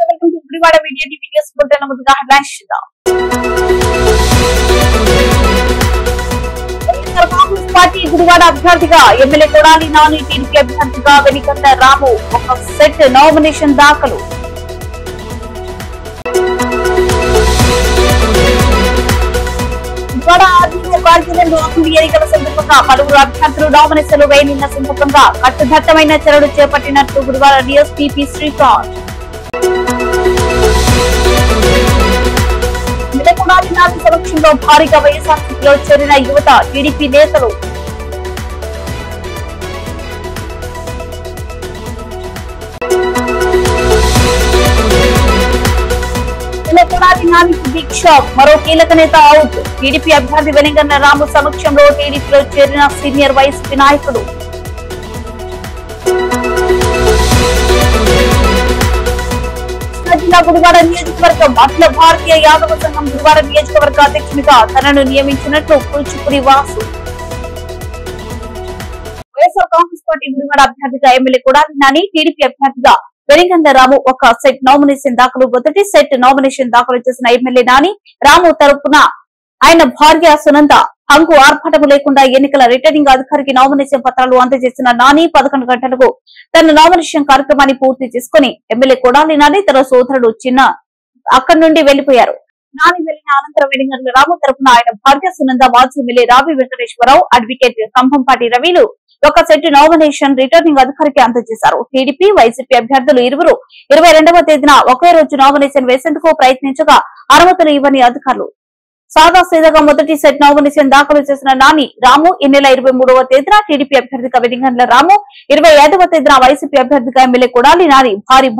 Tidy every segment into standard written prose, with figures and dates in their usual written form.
Welcome to Gudivada media TV news bulletin. ముందుగా headlines చూద్దాం. Congress party Gudivada అభ్యర్థిగా ఎమ్మెల్యే కొడాలి నాని, టీడీపీ అభ్యర్థిగా వెనికంద రాము ఒక సెట్ నామినేషన్ దాఖలు. గుడివాడ ఆర్డీఓ కార్యాలయంలో అసెంబ్లీ ఎన్నికల సందర్భంగా పలువురు అభ్యర్థులు నామినేషన్లు వేయనున్న సందర్భంగా కట్టుదిట్టమైన చర్యలు చేపట్టినట్లు గుడివాడ డీఎస్పీ పి శ్రీకాంత్. కొడాలి నాని సమక్షంలో భారీగా వైఎస్ఆర్సీపీలో చేరిన యువత, టీడీపీ నేతలు. కొడాలి నానికి బిగ్ షాక్, మరో కీలక నేత అవుట్. టీడీపీ అభ్యర్థి వెనిగండ్ల రాము సమక్షంలో టీడీపీలో చేరిన సీనియర్ వైసీపీ నాయకులు. జిల్లా గుడివాడ నియోజకవర్గం అఖిల భారతీయ యాదవ సంఘం గుడివాడ నియోజకవర్గ అధ్యక్షునిగా తనను నియమించినట్లు కూచిపూడి వాసు. వైఎస్ఆర్ కాంగ్రెస్ పార్టీ గుడివాడ అభ్యర్థిగా ఎమ్మెల్యే కొడాలి నాని, టీడీపీ అభ్యర్థిగా వెనిగండ్ల రాము ఒక సెట్ నామినేషన్ దాఖలు. మొదటి సెట్ నామినేషన్ దాఖలు చేసిన ఎమ్మెల్యే నాని రాము తరపున ఆయన భార్య సునంద హంగు ఆర్భాటము లేకుండా ఎన్నికల రిటర్నింగ్ అధికారికి నామినేషన్ పత్రాలు అందజేసిన నాని 11 గంటలకు తన నామినేషన్ కార్యక్రమాన్ని పూర్తి చేసుకుని ఎమ్మెల్యే కొడాలి నాని తన సోదరుడు చిన్న అక్కడి నుండి వెళ్లిపోయారు. నాని వెళ్లిన అనంతరం వెనిగండ్ల రాము తరపున ఆయన భార్య సునంద, మాజీ ఎమ్మెల్యే రావి వెంకటేశ్వరరావు, అడ్వకేట్ కంభంపాటి రవిలు ఒక సెట్ నామినేషన్ రిటర్నింగ్ అధికారికి అందజేశారు. టీడీపీ, వైసీపీ అభ్యర్థులు ఇరువురు 22వ తేదీన ఒకే రోజు నామినేషన్ వేసేందుకు ప్రయత్నించగా అనుమతులు ఇవ్వని అధికారులు. సాదాసీదాగా మొదటి సెట్ నామినేషన్ దాఖలు చేసిన నాని రాము ఈ నెల 23వ తేదీన టీడీపీ అభ్యర్థిగా వెనిగండ్ల రాము, 25వ తేదీన వైసీపీ అభ్యర్థిగా ఎమ్మెల్యే కొడాలి నాని భారీ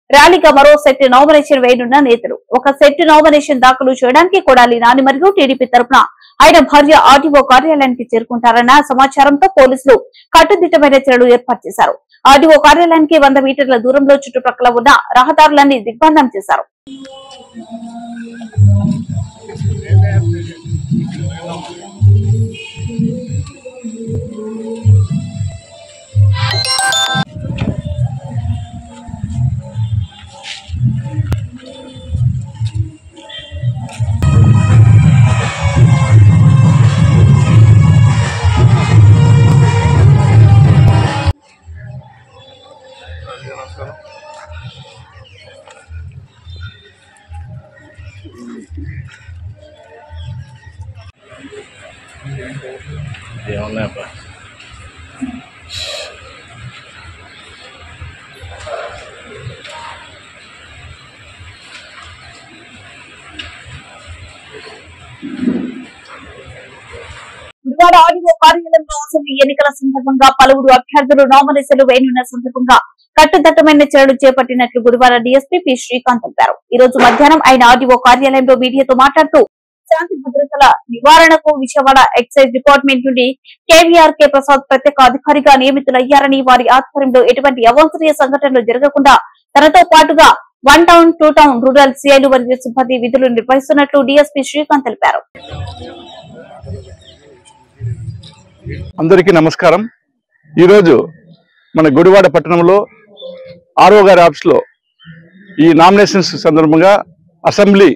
ర్యాలీగా మరో సెట్ నామినేషన్ వేయనున్న నేతలు. ఒక సెట్ నామినేషన్ దాఖలు చేయడానికి కొడాలి నాని మరియు టీడీపీ తరపున ఆయన భార్య ఆర్డీఓ కార్యాలయానికి చేరుకుంటారన్న సమాచారంతో పోలీసులు కట్టుదిట్టమైన చర్యలు ఏర్పాటు చేశారు. ఆర్డీఓ కార్యాలయానికి 100 మీటర్ల దూరంలో చుట్టుప్రక్కల ఉన్న రహదారులన్నీ దిగ్బంధం చేశారు. ఏమన్నాయప్ప గుడివాడ ఆర్డీఓ కార్యాలయంలో అసెంబ్లీ ఎన్నికల సందర్భంగా పలువురు అభ్యర్థులు నామినేషన్లు వేయనున్న సందర్భంగా కట్టుదిట్టమైన చర్యలు చేపట్టినట్లు గుడివాడ డీఎస్పీ పి శ్రీకాంత్ తెలిపారు. ఈ రోజు మధ్యాహ్నం ఆయన ఆర్డీఓ కార్యాలయంలో మీడియాతో మాట్లాడుతూ శాంతి భద్రతల నివారణకు విజయవాడ ఎక్సైజ్ డిపార్ట్మెంట్ నుండి కేవీఆర్కే ప్రసాద్ ప్రత్యేక అధికారిగా నియమితులయ్యారని, వారి ఆధ్వర్యంలో ఎటువంటి అవాంఛనీయ సంఘటనలు జరగకుండా తనతో పాటుగా 1 టౌన్ 2 టౌన్ రూరల్ సిఐలు మరియు సిబ్బంది విధులు నిర్వహిస్తున్నట్లు డీఎస్పీ శ్రీకాంత్ తెలిపారు. అందరికీ నమస్కారం. ఈరోజు మన గుడివాడ పట్టణంలో ఆర్ఓ గారి ఆఫీస్ లో ఈ నామినేషన్స్ సందర్భంగా అసెంబ్లీ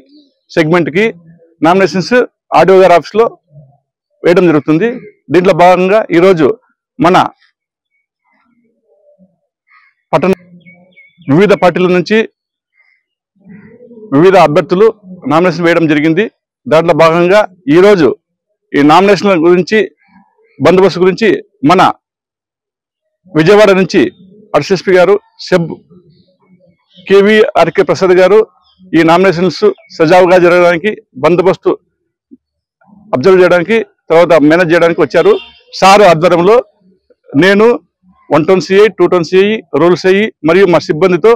సెగ్మెంట్ కి నామినేషన్స్ ఆర్డీఓ గారి ఆఫీస్ లో వేయడం జరుగుతుంది. దీంట్లో భాగంగా ఈరోజు మన పట్టణ వివిధ పార్టీల నుంచి వివిధ అభ్యర్థులు నామినేషన్ వేయడం జరిగింది. దాంట్లో భాగంగా ఈరోజు ఈ నామినేషన్ల గురించి బందోబస్తు గురించి మన విజయవాడ నుంచి అడిషనల్ ఎస్పీ గారు సెబ్ కేవీఆర్కే ప్రసాద్ గారు ఈ నామినేషన్స్ సజావుగా జరగడానికి, బందోబస్తు అబ్జర్వ్ చేయడానికి, తర్వాత మేనేజ్ చేయడానికి వచ్చారు. సార్ ఆధ్వర్యంలో నేను 1 town CI, 2 town CI, rural CI మరియు మా సిబ్బందితో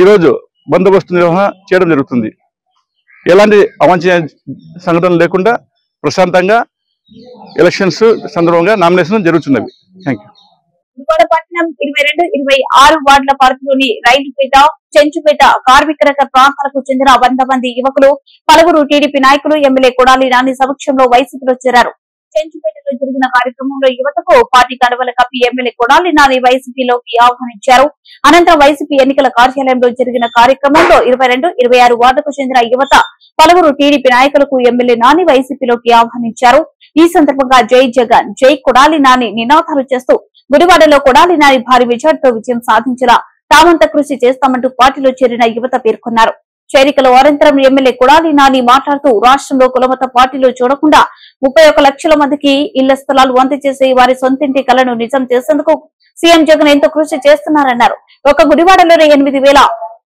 ఈరోజు బందోబస్తు నిర్వహణ చేయడం జరుగుతుంది. ఎలాంటి అవాంఛనీయ సంఘటనలు లేకుండా ప్రశాంతంగా ఎలక్షన్స్ సందర్భంగా నామినేషన్ జరుగుతున్నవి. Thank you. గుడివాడ పట్టణం 22, 26 వార్డుల పరిధిలోని రైలుపేట, చెంచుపేట, కార్మికనగర్ ప్రాంతాలకు చెందిన 100 మంది యువకులు, పలువురు టీడీపీ నాయకులు ఎమ్మెల్యే కొడాలి నాని సమక్షంలో వైసీపీలో చేరారు. చెంచుపేటలో జరిగిన కార్యక్రమంలో యువతకు పార్టీ కండువాల కప్పి ఎమ్మెల్యే కొడాలి నాని వైసీపీలోకి ఆహ్వానించారు. అనంతరం వైసీపీ ఎన్నికల కార్యాలయంలో జరిగిన కార్యక్రమంలో 22, 26 వార్డుకు చెందిన యువత పలువురు టీడీపీ నాయకులకు ఎమ్మెల్యే నాని వైసీపీలోకి ఆహ్వానించారు. ఈ సందర్భంగా జై జగన్, జై కొడాలి నాని నినాదాలు చేస్తూ గుడివాడలో కొడాలి నాని భారీ విజయంతో విజయం సాధించేలా తామంతా కృషి చేస్తామంటూ పార్టీలో చేరిన యువత పేర్కొన్నారు. చేరికల అనంతరం ఎమ్మెల్యే కొడాలి నాని మాట్లాడుతూ రాష్ట్రంలో కులమత పార్టీలో చూడకుండా 31 లక్షల మందికి ఇళ్ల స్థలాలు అందజేసి వారి సొంతింటి కలను నిజం చేసేందుకు సీఎం జగన్ ఎంతో కృషి చేస్తున్నారన్నారు. ఒక గుడివాడలోనే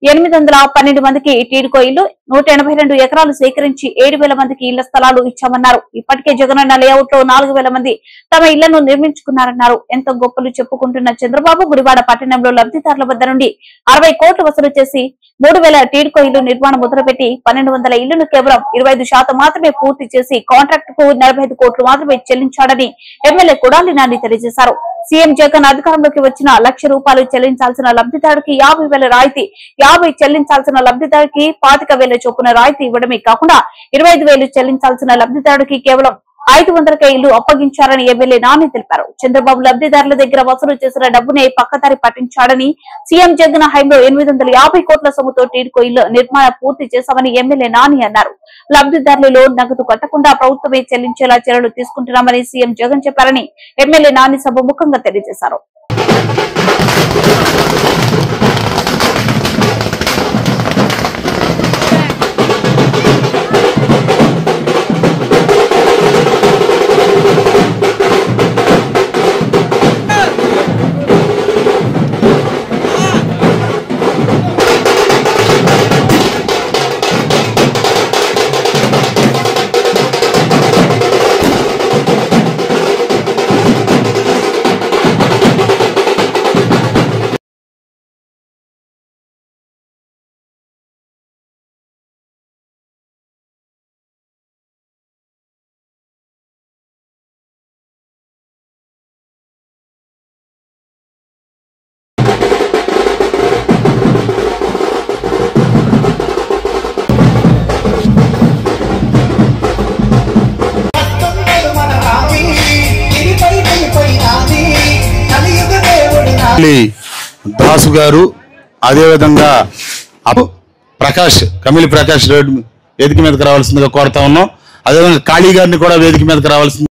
8,812 మందికి టీడీకో ఇల్లు, 182 ఎకరాలు సేకరించి 7,000 మందికి ఇళ్ల స్థలాలు ఇచ్చామన్నారు. ఇప్పటికే జగనన్న లేఅవుట్ లో 4,000 మంది తమ ఇళ్లను నిర్మించుకున్నారన్నారు. ఎంతో గొప్పలు చెప్పుకుంటున్న చంద్రబాబు గుడివాడ పట్టణంలో లబ్ధిదారుల వద్ద నుండి 60 కోట్లు వసూలు చేసి 3,000 టీడీకో ఇల్లు నిర్మాణం మొదలుపెట్టి 1,200 ఇళ్లను కేవలం 25% మాత్రమే పూర్తి చేసి కాంట్రాక్ట్ కు 45 కోట్లు మాత్రమే చెల్లించాడని ఎమ్మెల్యే కొడాలి నాని తెలియజేశారు. సీఎం జగన్ అధికారంలోకి వచ్చిన ₹1,00,000 చెల్లించాల్సిన లబ్ధిదారుడికి 50,000 రాయితీ, 50 చెల్లించాల్సిన లబ్ధిదారుడికి 25,000 చొప్పున రాయితీ ఇవ్వడమే కాకుండా 25,000 చెల్లించాల్సిన లబ్ధిదారుడికి కేవలం 500కే ఇల్లు అప్పగించారని ఎమ్మెల్యే నాని తెలిపారు. చంద్రబాబు లబ్ధిదారుల దగ్గర వసూలు చేసిన డబ్బునే పక్కదారి పట్టించాడని, సీఎం జగన్ హయాంలో 850 కోట్ల సొమ్ముతో టీడీకో ఇల్లు నిర్మాణం పూర్తి చేశామని ఎమ్మెల్యే నాని అన్నారు. లబ్ధిదారులు లోన్ నగదు కట్టకుండా ప్రభుత్వమే చెల్లించేలా చర్యలు తీసుకుంటున్నామని సీఎం జగన్ చెప్పారని ఎమ్మెల్యే నాని సభాముఖంగా తెలియజేశారు. దాసు గారు, అదేవిధంగా కమిలి ప్రకాష్ రెడ్డి వేదిక మీదకి రావాల్సిందిగా కోరుతా ఉన్నాం. అదేవిధంగా కాళీ గారిని కూడా వేదిక మీదకి రావాల్సింది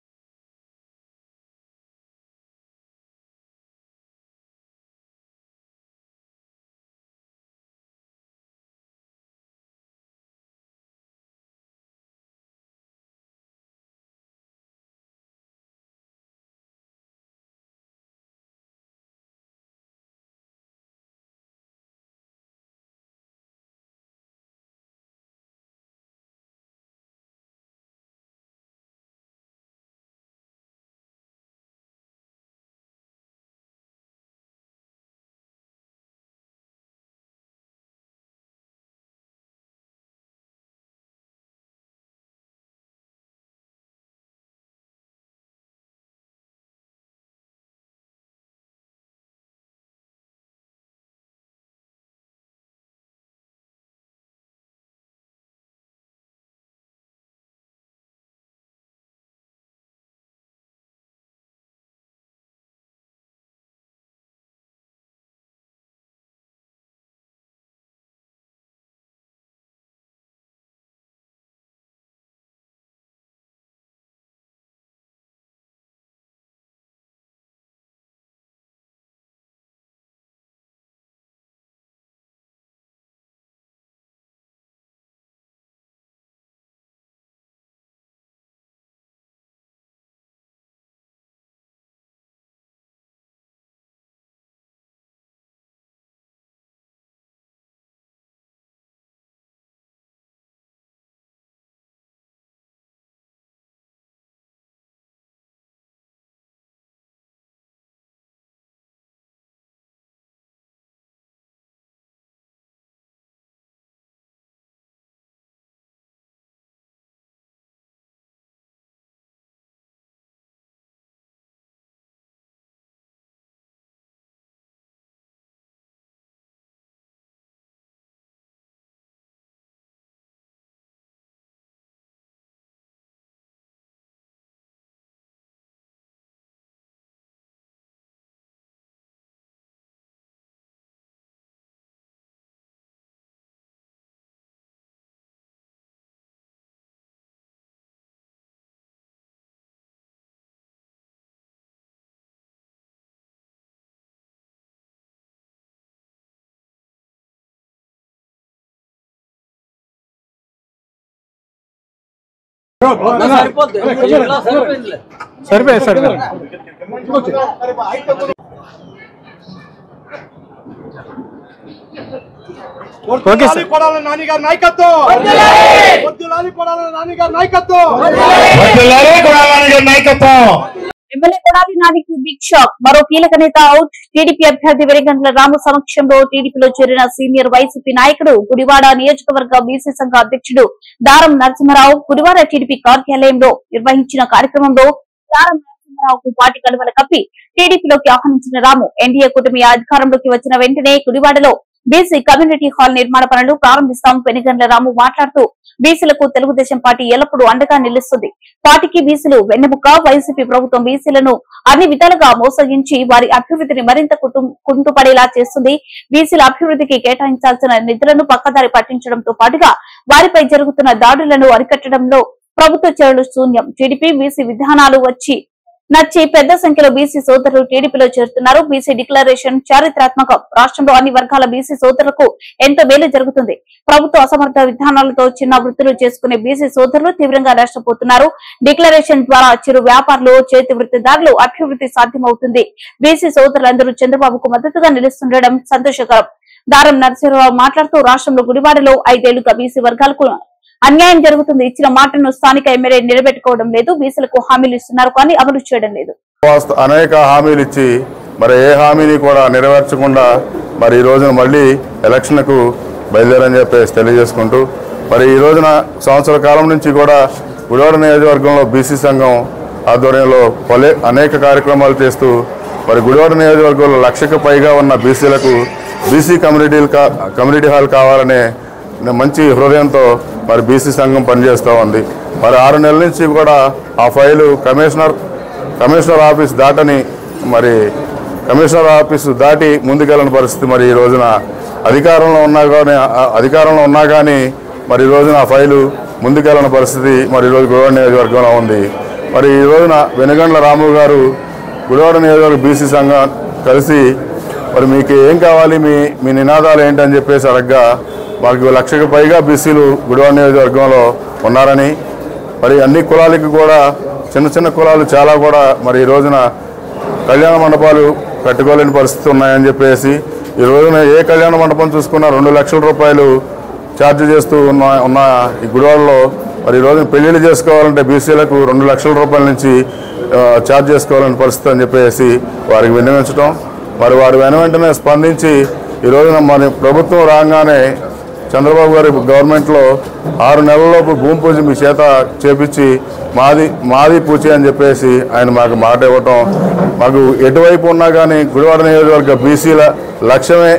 ఎమ్మెల్యే కొడాలి నానికి బిగ్ షాక్. మరో కీలక నేత అవుట్. టీడీపీ అభ్యర్థి వెలిగండ్ల రాము సమక్షంలో టీడీపీలో చేరిన సీనియర్ వైసీపీ నాయకుడు, గుడివాడ నియోజకవర్గ బీసీ సంఘ అధ్యక్షుడు దారం నరసింహారావు గుడివాడ టీడీపీ కార్యాలయంలో నిర్వహించిన కార్యక్రమంలో దారం నరసింహారావుకు పార్టీ కలువల కప్పి టీడీపీలోకి ఆహ్వానించిన రాము ఎన్డీఏ కూటమి అధికారంలోకి వచ్చిన వెంటనే గుడివాడలో బీసీ కమ్యూనిటీ హాల్ నిర్మాణ పనులు ప్రారంభిస్తాం. వెలిగండ్ల రాము మాట్లాడుతూ బీసీలకు తెలుగుదేశం పార్టీ ఎల్లప్పుడూ అండగా నిలుస్తుంది. పార్టీకి బీసీలు వెన్నెముక. వైసీపీ ప్రభుత్వం బీసీలను అన్ని విధాలుగా మోసగించి వారి అభివృద్ధిని మరింత కుంటుపడేలా చేస్తుంది. బీసీల అభివృద్ధికి కేటాయించాల్సిన నిధులను పక్కదారి పట్టించడంతో పాటుగా వారిపై జరుగుతున్న దాడులను అరికట్టడంలో ప్రభుత్వ చర్యలు శూన్యం. టీడీపీ బీసీ విధానాలు నచ్చి పెద్ద సంఖ్యలో బీసీ సోదరులు టీడీపీలో చేరుతున్నారు. బీసీ డిక్లరేషన్ చారిత్రాత్మకం. రాష్ట్రంలో అన్ని వర్గాల బీసీ సోదరులకు ఎంతో మేలు జరుగుతుంది. ప్రభుత్వ అసమర్థ విధానాలతో చిన్న వృత్తులు చేసుకునే బీసీ సోదరులు తీవ్రంగా నష్టపోతున్నారు. డిక్లరేషన్ ద్వారా చిరు వ్యాపారులు, చేతి వృత్తిదారులు అభివృద్ధి సాధ్యమవుతుంది. బీసీ సోదరులందరూ చంద్రబాబుకు మద్దతుగా నిలుస్తుండడం సంతోషకరం. దారం నరసింహారావు మాట్లాడుతూ రాష్ట్రంలో గుడివాడలో 5 ఏళ్లుగా బీసీ వర్గాలకు అన్యాయం జరుగుతుంది. ఇచ్చిన మాటను స్థానిక ఎమ్మెల్యే నిలబెట్టుకోవడం లేదు. బీసీలకు హామీలు ఇస్తున్నారు కానీ అమలు చేయడం లేదు. అనేక హామీలు ఇచ్చి మరి ఏ హామీని కూడా నెరవేర్చకుండా మరి ఈ రోజున మళ్ళీ ఎలక్షన్కు బయలుదేరని చెప్పేసి తెలియజేసుకుంటూ మరి ఈ రోజున సంవత్సర కాలం నుంచి కూడా గుడివాడ నియోజకవర్గంలో బీసీ సంఘం ఆధ్వర్యంలో అనేక కార్యక్రమాలు చేస్తూ మరి గుడివాడ నియోజకవర్గంలో 1,00,000కు పైగా ఉన్న బీసీలకు బీసీ కమ్యూనిటీ హాల్ కావాలనే మంచి హృదయంతో మరి బీసీ సంఘం పనిచేస్తూ ఉంది. మరి 6 నెలల నుంచి కూడా ఆ ఫైలు కమిషనర్ ఆఫీస్ దాటి ముందుకెళ్ళని పరిస్థితి. మరి ఈ రోజున అధికారంలో ఉన్నా కానీ మరి ఈ రోజున ఆ ఫైలు ముందుకెళ్ళని పరిస్థితి మరి ఈరోజు గుడివాడ నియోజకవర్గంలో ఉంది. మరి ఈ రోజున వెనుగండ్ల రాము గారు గుడివాడ నియోజకవర్గ బీసీ సంఘం కలిసి మరి మీకు ఏం కావాలి, మీ నినాదాలు ఏంటని చెప్పేసి అడగ్గా మాకు 1,00,000కు పైగా బీసీలు గుడివాడ నియోజకవర్గంలో ఉన్నారని, మరి అన్ని కులాలకి కూడా చిన్న కులాలు చాలా కూడా మరి ఈ రోజున కళ్యాణ మండపాలు కట్టుకోలేని పరిస్థితి ఉన్నాయని చెప్పేసి ఈ రోజున ఏ కళ్యాణ మండపం చూసుకున్నా 2 లక్షల రూపాయలు ఛార్జ్ చేస్తూ ఉన్న ఈ గుడివాడలో మరి ఈ రోజున పెళ్లిళ్ళు చేసుకోవాలంటే బీసీలకు 2 లక్షల రూపాయల నుంచి ఛార్జ్ చేసుకోవాలని పరిస్థితి అని చెప్పేసి వారికి విన్నవించడం. మరి వారు వెంటనే స్పందించి ఈ రోజున మరి ప్రభుత్వం రాగానే చంద్రబాబు గారి గవర్నమెంట్లో 6 నెలలలోపు భూమి పూజ మీ చేత చేపించి మాది పూజ అని చెప్పేసి ఆయన మాకు మాట ఇవ్వటం, మాకు ఎటువైపు ఉన్నా కానీ గుడివాడ నియోజకవర్గ బీసీల లక్ష్యమే,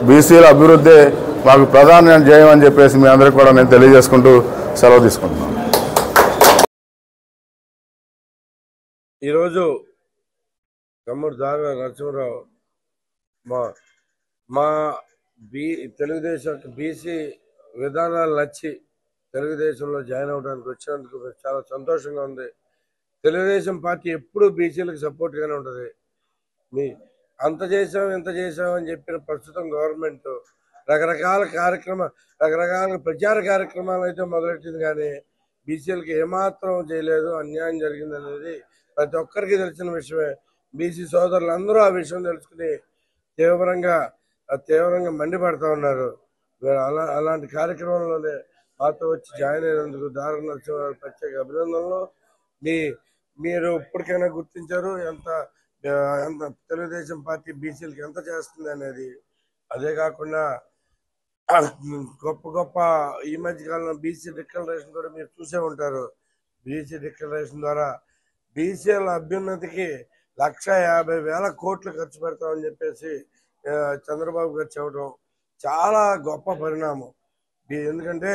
బీసీల అభివృద్ధే మాకు ప్రధాన ధ్యేయం అని చెప్పేసి మీ అందరికీ కూడా నేను తెలియజేసుకుంటూ సెలవు తీసుకుంటున్నాను. ఈరోజు తమ్ముడు దారం నరసింహారావు మా తెలుగుదేశం బీసీ విధానాలు నచ్చి తెలుగుదేశంలో జాయిన్ అవడానికి వచ్చినందుకు చాలా సంతోషంగా ఉంది. తెలుగుదేశం పార్టీ ఎప్పుడూ బీసీలకు సపోర్ట్గానే ఉంటుంది. అంత చేసాం ఇంత చేసాం అని చెప్పిన ప్రస్తుతం గవర్నమెంట్ రకరకాల ప్రచార కార్యక్రమాలు అయితే మొదలెట్టింది కానీ బీసీలకు ఏమాత్రం చేయలేదు. అన్యాయం జరిగింది అనేది ప్రతి ఒక్కరికి తెలిసిన విషయమే. బీసీ సోదరులందరూ ఆ విషయం తెలుసుకుని తీవ్రంగా మండిపడతా ఉన్నారు. అలాంటి కార్యక్రమంలోనే మాతో వచ్చి జాయిన్ అయినందుకు దారం నరసింహారావు ప్రత్యేక అభినందనలు. మీరు ఇప్పటికైనా గుర్తించారు ఎంత తెలుగుదేశం పార్టీ బీసీలకు ఎంత చేస్తుంది అనేది. అదే కాకుండా గొప్ప ఈ మధ్య కాలంలో బీసీ డిక్లరేషన్ కూడా మీరు చూసే ఉంటారు. బీసీ డిక్లరేషన్ ద్వారా బీసీల అభ్యున్నతికి 1,50,000 కోట్లు ఖర్చు పెడతామని చెప్పేసి చంద్రబాబు గారు చెప్పడం చాలా గొప్ప పరిణామం. ఎందుకంటే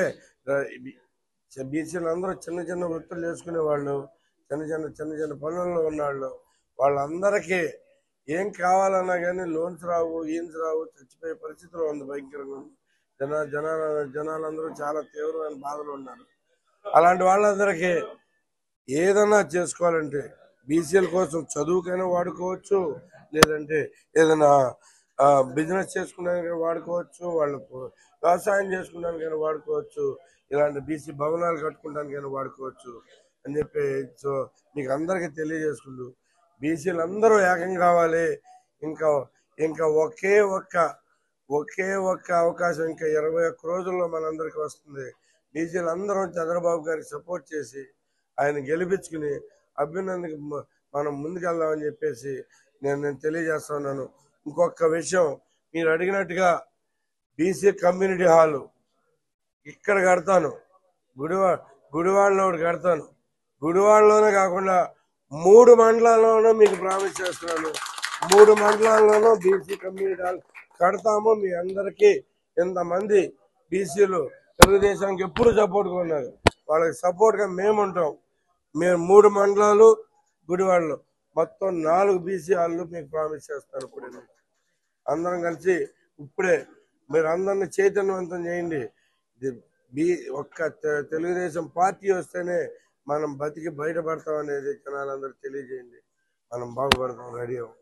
బీసీలు అందరూ చిన్న వృత్తులు చేసుకునే వాళ్ళు, చిన్న పనుల్లో ఉన్నాళ్ళు, వాళ్ళందరికీ ఏం కావాలన్నా కానీ లోన్స్ రావు, చచ్చిపోయే పరిస్థితిలో ఉంది. భయంకరంగా జనాలందరూ చాలా తీవ్రమైన బాధలు ఉన్నారు. అలాంటి వాళ్ళందరికీ ఏదన్నా చేసుకోవాలంటే బీసీల కోసం చదువుకైనా వాడుకోవచ్చు, లేదంటే ఏదైనా బిజినెస్ చేసుకోవడానికి వాడుకోవచ్చు, వాళ్ళు వ్యవసాయం చేసుకోవడానికి వాడుకోవచ్చు, ఇలాంటి బీసీ భవనాలు కట్టుకోవడానికి వాడుకోవచ్చు అని చెప్పి సో మీకు అందరికీ తెలియజేసుకుంటూ బీసీలు అందరూ ఏకం కావాలి. ఇంకా ఇంకా ఒకే ఒక్క అవకాశం ఇంకా 21 రోజుల్లో మనందరికీ వస్తుంది. బీసీలు అందరం చంద్రబాబు గారికి సపోర్ట్ చేసి ఆయన గెలిపించుకుని అభ్యున్నతికి మనం ముందుకెళ్దామని చెప్పేసి నేను తెలియజేస్తున్నాను. ఇంకొక విషయం, మీరు అడిగినట్టుగా బీసీ కమ్యూనిటీ హాలు ఇక్కడ కడతాను, గుడివాడలో ఒకటి కడతాను. గుడివాడలోనే కాకుండా 3 మండలాల్లోనూ మీకు ప్రామిస్ చేస్తున్నాను. 3 మండలాల్లోనూ బీసీ కమ్యూనిటీ హాల్ కడతాము. మీ అందరికీ ఇంతమంది బీసీలు తెలుగుదేశానికి ఎప్పుడు సపోర్ట్గా ఉన్నారు, వాళ్ళకి సపోర్ట్గా మేము ఉంటాం. మేము 3 మండలాలు గుడివాడలో మొత్తం 4 బీసీ హాళ్ళు మీకు ప్రామిస్ చేస్తాను. ఇప్పుడు అందరం కలిసి ఇప్పుడే మీరు అందరిని చైతన్యవంతం చేయండి. ఒక్క తెలుగుదేశం పార్టీ వస్తేనే మనం బతికి బయటపడతాం అనేది జనాలందరూ తెలియజేయండి. మనం బాగుపడతాం. రెడీ అవ్వం.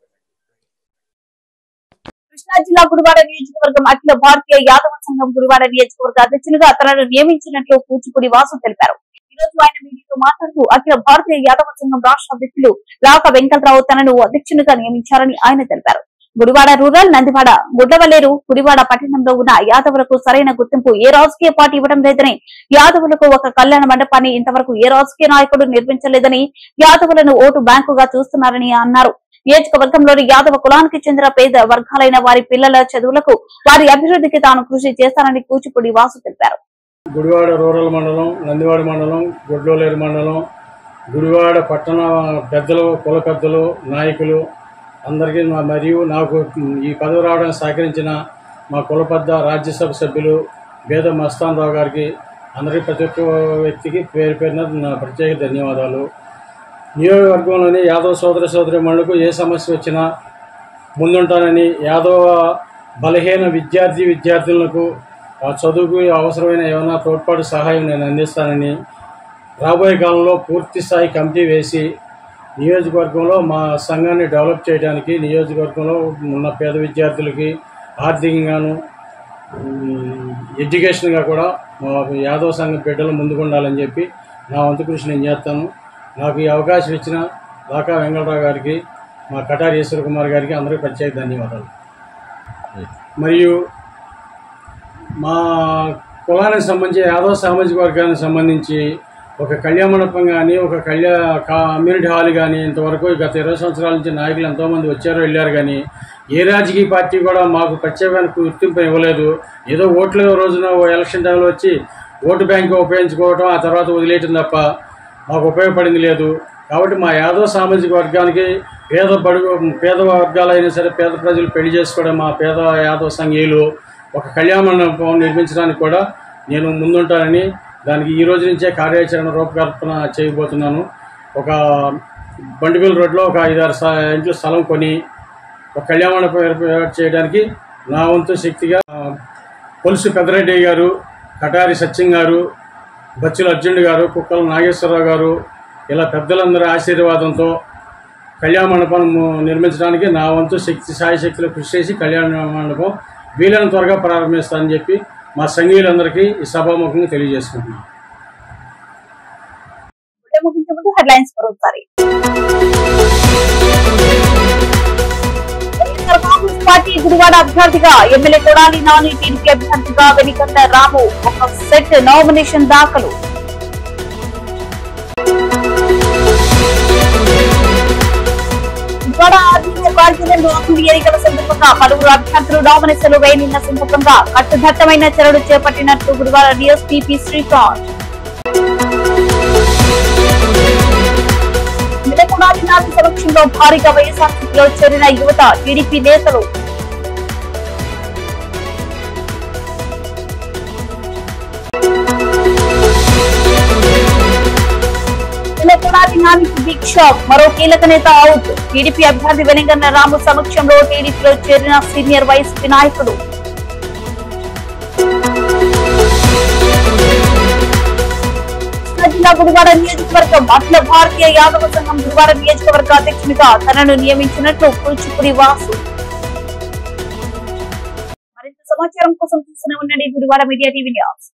కృష్ణా జిల్లా గుడివాడ నియోజకవర్గం అఖిల భారతీయ యాదవ సంఘం గుడివాడ నియోజకవర్గ అధ్యక్షులుగా తనను నియమించినట్లు కూచిపూడి వాసు తెలిపారు. ఈ రోజు ఆయన మీడియాతో మాట్లాడుతూ అఖిల భారతీయ యాదవ సంఘం రాష్ట్ర అధ్యక్షులు రాక వెంకటరావు తనను అధ్యక్షునిగా నియమించారని ఆయన తెలిపారు. గుడివాడ రూరల్, నందివాడ, గుడ్లవల్లేరు, గుడివాడ పట్టణంలో ఉన్న యాదవులకు సరైన గుర్తింపు ఏ రాజకీయ పార్టీ ఇవ్వడం లేదని, యాదవులకు ఒక కళ్యాణ మండపాన్ని ఇంతవరకు ఏ రాజకీయ నాయకుడు నిర్మించలేదని, యాదవులను ఓటు బ్యాంకుగా చూస్తున్నారని అన్నారు. నియోజకవర్గంలోని యాదవ కులానికి చెందిన పేద వర్గాలైన వారి పిల్లల చదువులకు, వారి అభివృద్ధికి తాను కృషి చేస్తానని కూచిపూడి వాసు తెలిపారు. గుడివాడ రూరల్ మండలం, నందివాడ మండలం, గుడ్లవల్లేరు మండలం, గుడివాడ పట్టణ పెద్దలు, కుల పెద్దలు, నాయకులు అందరికీ మరియు నాకు ఈ పదవి రావడానికి సహకరించిన మా కుల పెద్ద రాజ్యసభ సభ్యులు బేద మస్తాన్ రావు గారికి, అందరికీ ప్రతి ఒక్క వ్యక్తికి పేరు పేరున నా ప్రత్యేక ధన్యవాదాలు. నియోజకవర్గంలోని యాదవ సోదరమణులకు ఏ సమస్య వచ్చినా ముందుంటానని, యాదవ బలహీన విద్యార్థులకు చదువుకు అవసరమైన ఏమైనా తోడ్పాటు సహాయం నేను అందిస్తానని, రాబోయే కాలంలో పూర్తి స్థాయి కమిటీ వేసి నియోజకవర్గంలో మా సంఘాన్ని డెవలప్ చేయడానికి, నియోజకవర్గంలో ఉన్న పేద విద్యార్థులకి ఆర్థికంగాను ఎడ్యుకేషన్గా కూడా మా యాదవ సంఘం బిడ్డలు ముందుకుండాలని చెప్పి నా వంతు కృషి నేను చేస్తాను. నాకు ఈ అవకాశం ఇచ్చిన రాకా వెంకటరావు గారికి, మా కటారి ఈశ్వర కుమార్ గారికి అందరికీ ప్రత్యేక ధన్యవాదాలు. మరియు మా కులానికి సంబంధించి యాదవ సామాజిక వర్గానికి సంబంధించి ఒక కళ్యాణ మండపం కానీ, ఒక కమ్యూనిటీ హాల్ కానీ ఇంతవరకు గత 20 సంవత్సరాల నుంచి నాయకులు ఎంతోమంది వచ్చారో వెళ్ళారు, కానీ ఏ రాజకీయ పార్టీ కూడా మాకు ప్రత్యేకమైన గుర్తింపు ఇవ్వలేదు. ఏదో ఓట్ల రోజున ఎలక్షన్ టైంలో వచ్చి ఓటు బ్యాంకు ఉపయోగించుకోవటం, ఆ తర్వాత వదిలేయటం తప్ప మాకు ఉపయోగపడింది లేదు. కాబట్టి మా యాదవ సామాజిక వర్గానికి పేద వర్గాలైనా సరే, పేద ప్రజలు పెళ్లి చేసుకోవడం, మా పేద యాదవ సంఘీయులు ఒక కళ్యాణ మండపం నిర్మించడానికి కూడా నేను ముందుంటానని, దానికి ఈ రోజు నుంచే కార్యాచరణ రూపకల్పన చేయబోతున్నాను. ఒక బండిపల్లి రోడ్లో ఒక 5-6 ఇంట్లో స్థలం కొని ఒక కళ్యాణ మండపం ఏర్పాటు చేయడానికి నా వంతు శక్తిగా పొలుసు పెద్దరెడ్డి గారు, కటారి సత్యం గారు, బచ్చుల అర్జునుడు గారు, కుక్కల నాగేశ్వరరావు గారు ఇలా పెద్దలందరి ఆశీర్వాదంతో కళ్యాణ మండపం నిర్మించడానికి నా వంతు శక్తిలో కృషి చేసి కళ్యాణ మండపం వీలైన త్వరగా ప్రారంభిస్తానని చెప్పి మా సంఘీయులందరికీ ఈ సభాముఖంగా తెలియజేసుకుంటున్నాను. కాంగ్రెస్ పార్టీ గుడివాడ అభ్యర్థిగా ఎమ్మెల్యే కొడాలి నాని, టీడీపీ అభ్యర్థిగా వెనికంద రాము ఒక సెట్ నామినేషన్ దాఖలు. గుడివాడ ఆర్డీఓ కార్యాలయంలో అసెంబ్లీ ఎన్నికల సందర్భంగా పలువురు అభ్యర్థులు నామినేషన్లు వేయనున్న సందర్భంగా కట్టుదిట్టమైన చర్యలు చేపట్టినట్లు గుడివాడ డీఎస్పీ శ్రీకాంత్. కొడాలి నాని సమక్షంలో భారీగా వైఎస్ఆర్సీపీలో చేరిన యువత, టీడీపీ నేతలు. కొడాలి నానికి బిగ్ షాక్, మరో కీలక నేత అవుట్. టీడీపీ అభ్యర్థి వెనిగండ్ల రాము సమక్షంలో టీడీపీలో చేరిన సీనియర్ వైసీపీ నాయకుడు. జిల్లా గుడివాడ నియోజకవర్గం అఖిల భారతీయ యాదవ సంఘం గుడివాడ నియోజకవర్గ అధ్యక్షునిగా తనను నియమించినట్లు కూచిపూడి వాసు. సమాచారం కోసం చూస్తూనే ఉండండి గుడివాడ మీడియా టీవీ న్యూస్.